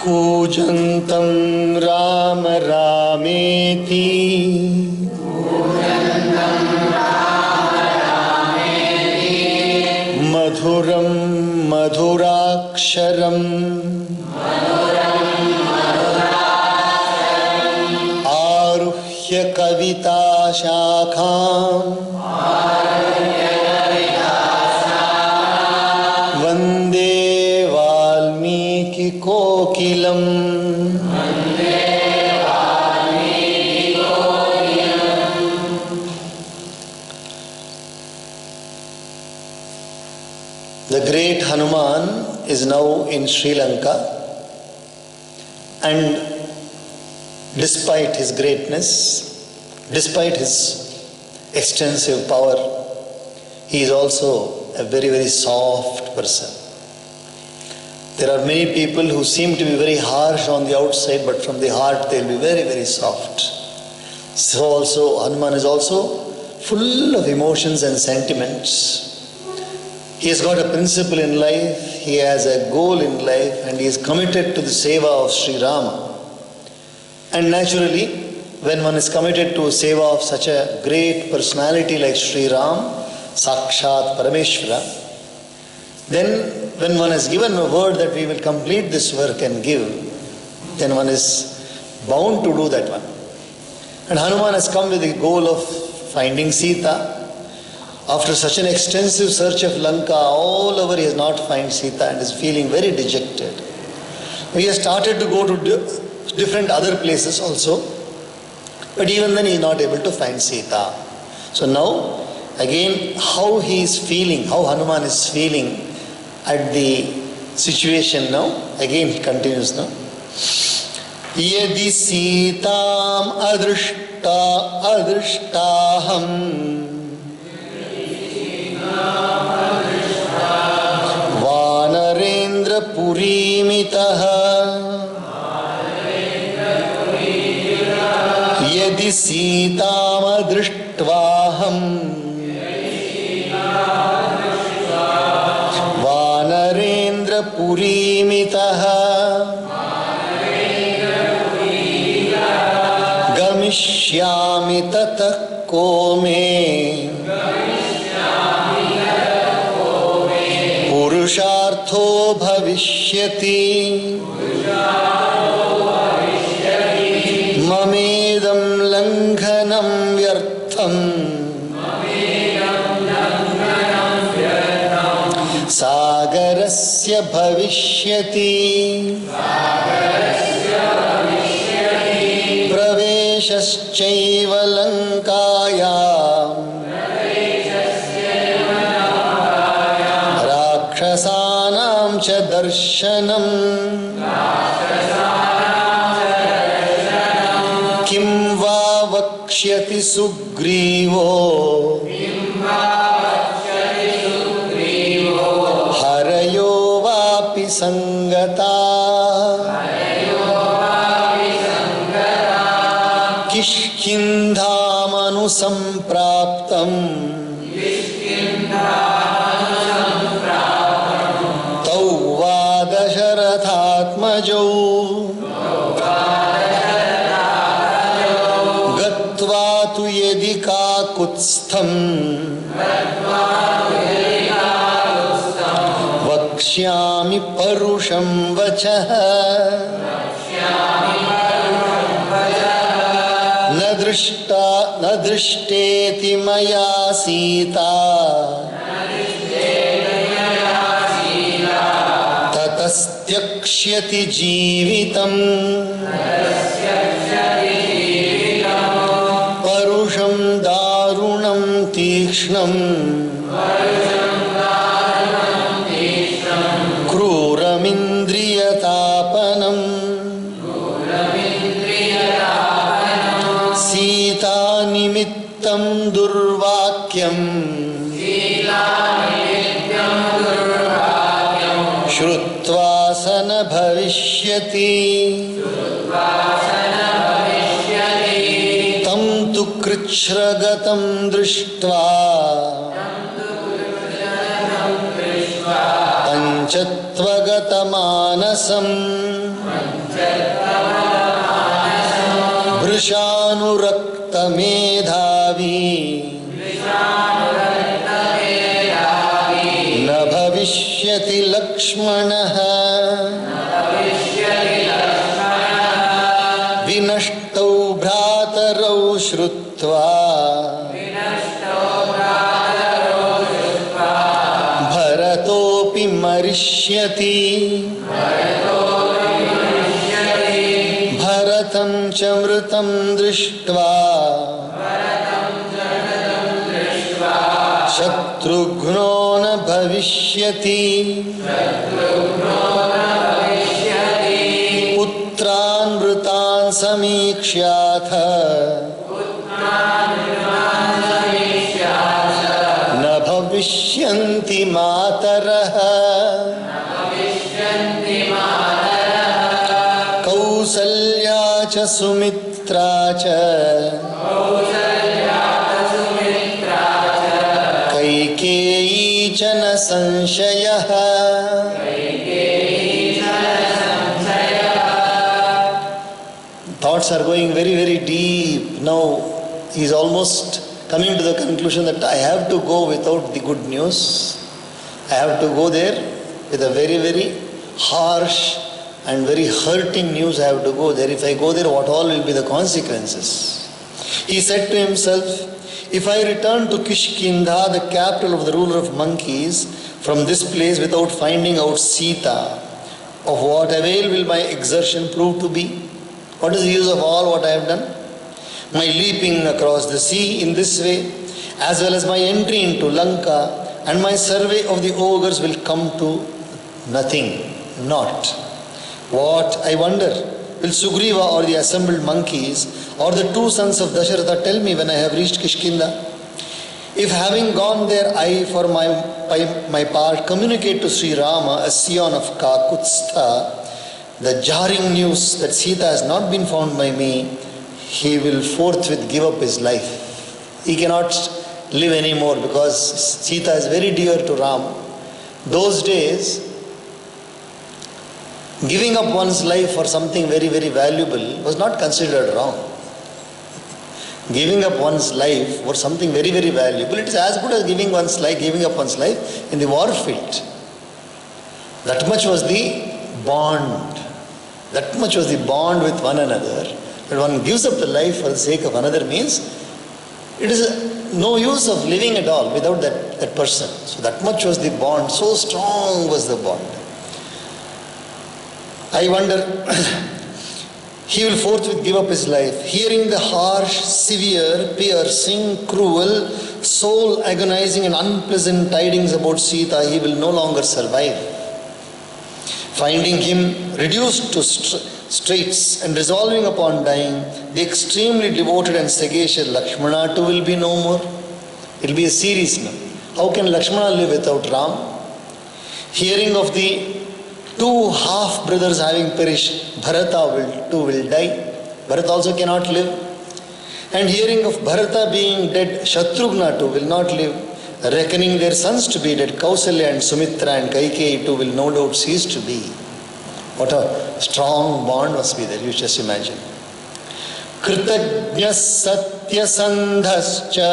कूजन्तं राम रामेति मधुरं मधुराक्षरम् आरुह्य कविता शाखाम् वन्दे Valmiki कोकिलम्। The great Hanuman is now in Sri Lanka, and despite his greatness, despite his extensive power, he is also a very, very soft person. There are many people who seem to be very harsh on the outside, but from the heart they will be very, very soft. So also Hanuman is also full of emotions and sentiments. He has got a principle in life, he has a goal in life, and he is committed to the seva of Sri Rama. And naturally, when one is committed to seva of such a great personality like Sri Ram, Sakshat Parameshwara, then when one has given a word that we will complete this work and give, then one is bound to do that one. And Hanuman has come with the goal of finding Sita. After such an extensive search of Lanka, all over he has not found Sita and is feeling very dejected. He has started to go to different other places also, but even then he is not able to find Sita. So now, again, how he is feeling, how Hanuman is feeling at the situation now, again he continues now. Yadi Sitam adrishtaham Vanarendra Purimitaha Yadi Sitam adrishtvaham Vanarendra Purimitaha Gamishyami tatah kome Purushartho bhavishyati Mamedam langhanam vyartham Sagarasya bhavishyati Praveshashchaiva lankayam Rakshasanam cha darshanam Kim va vakshyati sugrivo Harayo vapi sangata Kishkindhamanu sampraptam Tauva dasharathatmajau Gatva tu yedika kutstham Vakshyami parusham vachah न दृष्टेति मया सीता ततस्त्यक्ष्यति जीवितम् परुषं दारुणं तीक्ष्णम् क्रूरमिन्द्रियतापनम् निमित्तं दुर्वाक्यं श्रुत्वा सन भविष्यति तं तु कृच्छ्रगतं दृष्ट्वा पंचत्वगतं भृशानुरक्तमेधावी न भविष्यति लक्ष्मणः विनष्टौ भ्रातरौ श्रुत्वा भरतोऽपि मरिष्यति भरतं च मृतं दृष्ट्वा शत्रुघ्नो न भविष्यति पुत्रान् मृतान् समीक्ष्याथ न भविष्यन्ति मातरः कौसल्या च सुमित्रा च कैकेयी च न संशयः Thoughts are going very, very deep. Now he is almost coming to the conclusion that I have to go without the good news. I have to go there with a very, very harsh and very hurting news. I have to go there. If I go there, what all will be the consequences? He said to himself, if I return to Kishkinda, the capital of the ruler of monkeys, from this place without finding out Sita, of what avail will my exertion prove to be? What is the use of all what I have done? My leaping across the sea in this way, as well as my entry into Lanka and my survey of the ogres will come to nothing, not. What, I wonder, will Sugriva or the assembled monkeys or the two sons of Dasharatha tell me when I have reached Kishkinda? If having gone there, I for my part communicate to Sri Rama, a scion of Kakutstha, the jarring news that Sita has not been found by me, he will forthwith give up his life. He cannot live anymore because Sita is very dear to Ram. Those days, giving up one's life for something very, very valuable was not considered wrong. Giving up one's life for something very, very valuable, it is as good as giving up one's life in the war field. That much was the bond. That much was the bond with one another. That one gives up the life for the sake of another means it is no use of living at all without that person. So that much was the bond. So strong was the bond. I wonder, he will forthwith give up his life. Hearing the harsh, severe, piercing, cruel, soul agonizing and unpleasant tidings about Sita, he will no longer survive. Finding him reduced to straits and resolving upon dying, the extremely devoted and sagacious Lakshmana too will be no more. It will be a series now. How can Lakshmana live without Ram? Hearing of the two half-brothers having perished, Bharata too will die. Bharata also cannot live. And hearing of Bharata being dead, Shatrughna too will not live. Reckoning their sons to be dead, Kausalya and Sumitra and Kaikeyi too will no doubt cease to be. What a strong bond must be there, you just imagine. Kritagnya satya sandhascha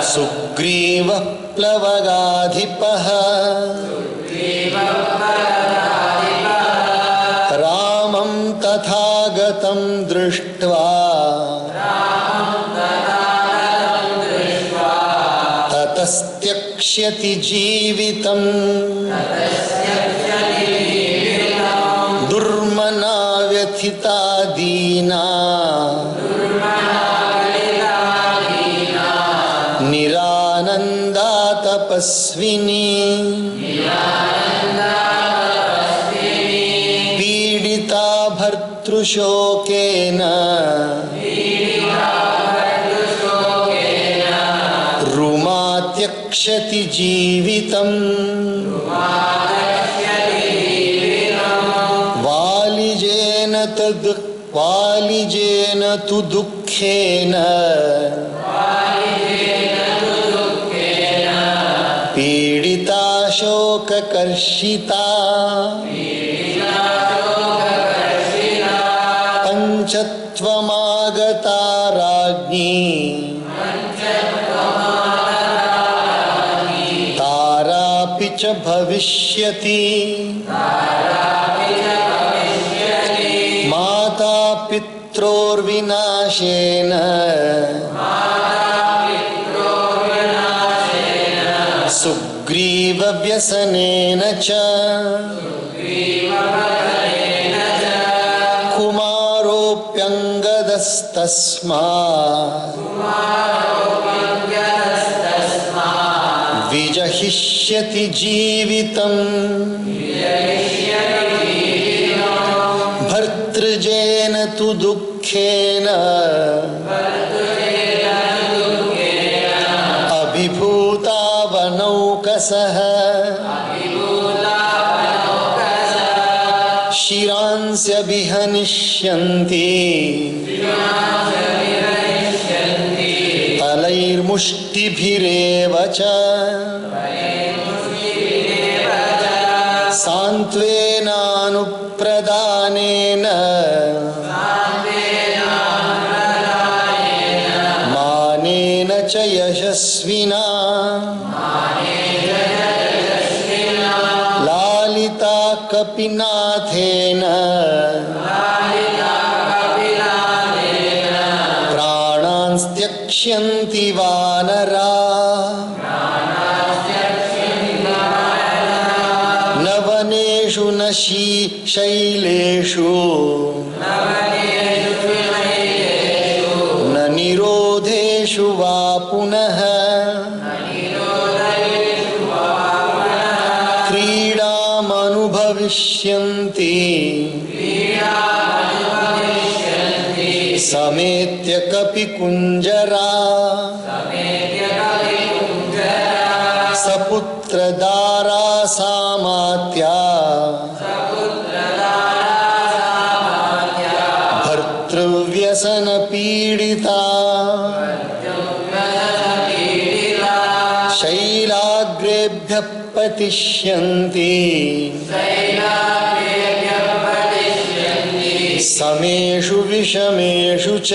Sugriva plavagadhipaha Ramam tathagatam drishtva tatastyakshyati jeevitam durmana vyathita deena nirananda tapasvini pidita bhartrushokena rumatyakshati jeevitam valijena tu dukkhena पीडिताशोककर्षिता पञ्चत्वमागता राज्ञी तारापि च भविष्यति माता पित्रोर्विनाशेन सुग्रीवव्यसनेन च कुमारोऽप्यङ्गदस्तस्मात् विजहिष्यति जीवितम् भर्तृजेन तु दुःखेन अभिभूतावनौकसः शिरांस्य विहनिष्यन्ति तलैर्मुष्टिभिरेव च सान्त्वेनानुप्रदानेन मानेन च यशस्विना लालिता कपिनाथेन प्राणांस्त्यक्ष्यन्ति वानरा न वनेषु न शैलेषु न निरोधेषु वा पुनः क्रीडामनुभविष्यन्ति समेत्य कपिकुञ्जरा सपुत्रदारा सामात्या भर्तृव्यसनपीडिता शैलाग्रेभ्यः पतिष्यन्ति समेषु विषमेषु च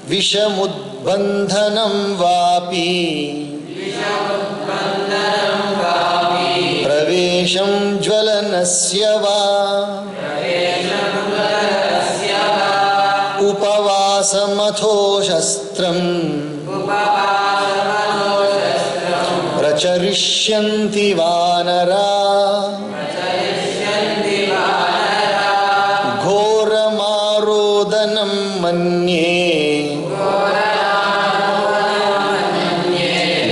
विषमुद्बन्धनं वापि प्रवेशं ज्वलनस्य वा उपवासमथो शस्त्रम् प्रचरिष्यन्ति वानरा घोरमारोदनं मन्ये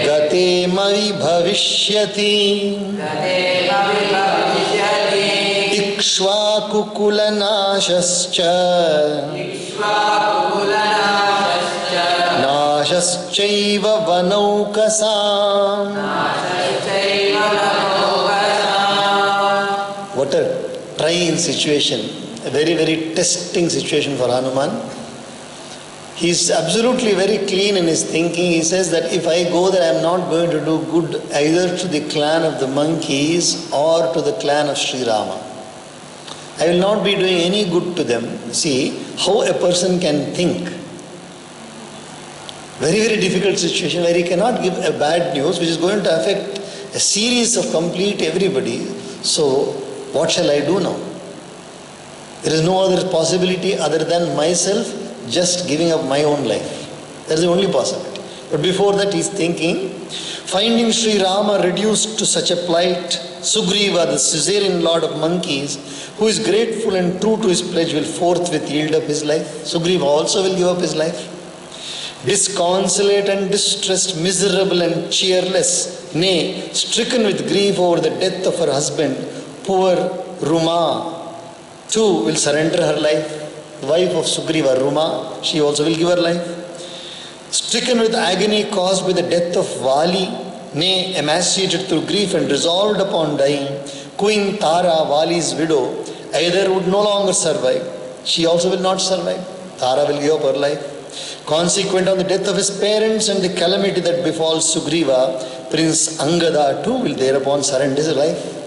गते मयि भविष्यति इक्ष्वाकुकुलनाशश्च नाशश्चैव वनौकसाम्. What a trying situation, a very, very testing situation for Hanuman. He is absolutely very clean in his thinking. He says that if I go there, I am not going to do good either to the clan of the monkeys or to the clan of Sri Rama. I will not be doing any good to them. See how a person can think. Very, very difficult situation where he cannot give a bad news which is going to affect a series of complete everybody. So what shall I do now? There is no other possibility other than myself just giving up my own life. That is the only possibility. But before that he is thinking, finding Sri Rama reduced to such a plight, Sugriva, the suzerain lord of monkeys, who is grateful and true to his pledge, will forthwith yield up his life. Sugriva also will give up his life. Disconsolate and distressed, miserable and cheerless, nay, stricken with grief over the death of her husband, poor Ruma too will surrender her life. The wife of Sugriva, Ruma, she also will give her life. Stricken with agony caused by the death of Vali, nay, emaciated through grief and resolved upon dying, Queen Tara, Vali's widow, either would no longer survive, she also will not survive. Tara will give up her life. Consequent on the death of his parents and the calamity that befalls Sugriva, Prince Angada too will thereupon surrender his life.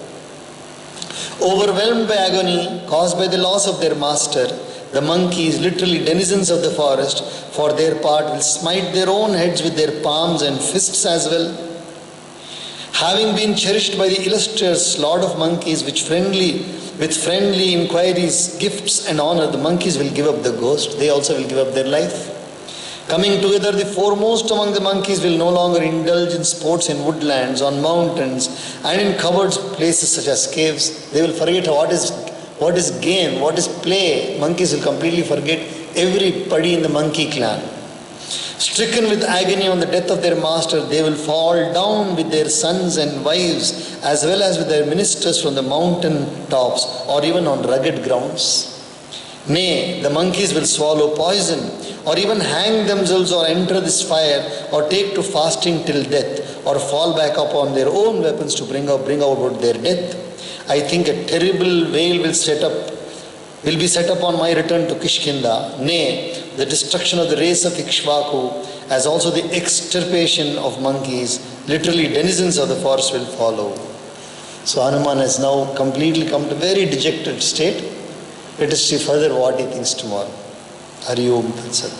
Overwhelmed by agony caused by the loss of their master, the monkeys, literally denizens of the forest, for their part will smite their own heads with their palms and fists as well. Having been cherished by the illustrious Lord of Monkeys, with friendly inquiries, gifts and honor, the monkeys will give up the ghost. They also will give up their life. Coming together, the foremost among the monkeys will no longer indulge in sports in woodlands, on mountains, and in covered places such as caves. They will forget what is game, what is play. Monkeys will completely forget everybody in the monkey clan. Stricken with agony on the death of their master, they will fall down with their sons and wives, as well as with their ministers from the mountain tops, or even on rugged grounds. Nay, the monkeys will swallow poison, or even hang themselves, or enter this fire, or take to fasting till death, or fall back upon their own weapons to bring about their death. I think a terrible veil will be set up on my return to Kishkinda. Nay, the destruction of the race of Ikshvaku, as also the extirpation of monkeys, literally denizens of the forest, will follow. So Hanuman has now completely come to a very dejected state. Let us see further what he thinks tomorrow. Hari Om Tat Sat.